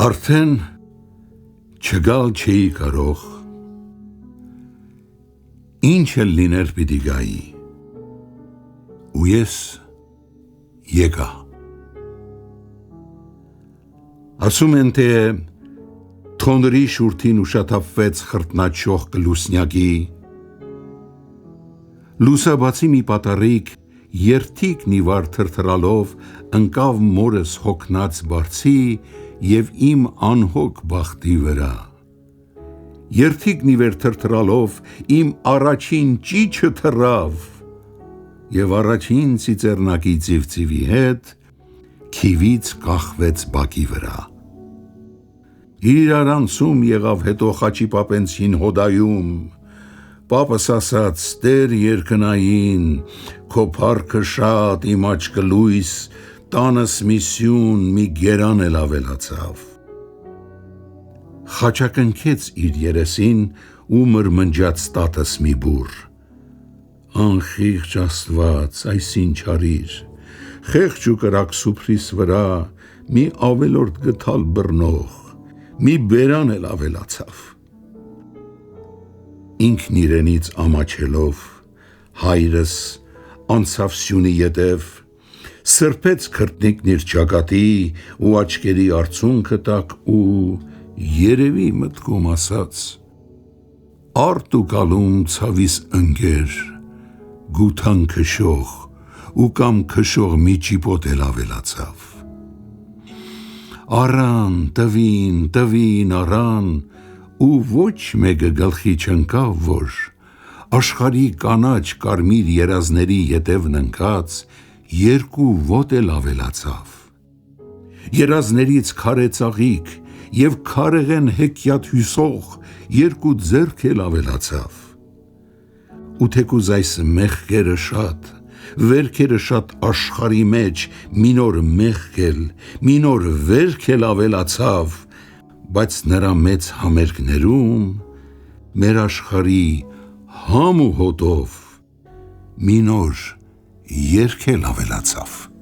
Արդեն չգալ չէի կարող, ինչ էլ լիներ պիտի գայի, ու ես եկա։ Ասում են, թե թոնդրի շուրթին ուշաթափվեց խրտնաչող կլուսնյակի, լուսաբացի մի պատառիկ, երթիկ նիվար թրթրալով ընկավ մորս հոգնած բարձի և իմ անհոգ բախտի վրա։ Երթիկ նիվեր թրթրալով իմ առաջին ճիչը թռավ և առաջին ծիծեռնակի ծիվծիվի հետ քիվից կախվեց բակի վրա։ Իրար անցում եղավ հետո խաչիպապենցին հոդայում, պապս ասաց, Տեր երկնային, քո փառքը շատ, իմ աչքը լույս, տանս մի սյուն, մի գերան էլ ավելացավ։ Խաչակնքեց իր երեսին ու մրմնջաց տատս մի բուռ, անխիղճ Աստված, այս ինչ արիր, խեղճ ու կրակ սուփրիս վրա մի ավելորդ գթալ բռնող, մի բերան էլ ավելացավ։ Ինքն իրենից ամաչելով, հայրս անցավ սյունի ետև, սրբեց քրտնիկն իր ճակատի ու աչքերի արցունքը տակ ու երևի մտքում ասաց. Արդ ու կալում ցավիս ընկեր, գութան քշող ու կամ քշող մի ճիպոտ էլ ավելացավ։ Առան, տվին առան ու ոչ մեկը գլխի չընկավ, որ աշխարհի կանաչ կարմիր երազների ետևն ընկած երկու ոտ էլ ավելացավ։ Երազներից քարե ծաղիկ և քարեղեն հեքիաթ հյուսող երկու ձեռք էլ ավելացավ։ Ու թեկուզ այս մեղքերը շատ, վերքերը շատ աշխարհի մեջ մի նոր մեղք էլ, մի նոր վերք էլ ավելացավ, բայց նրա մեծ համերգներում մեր աշխարհի համ ու հոտով մի նոր երգ էլ ավելացավ։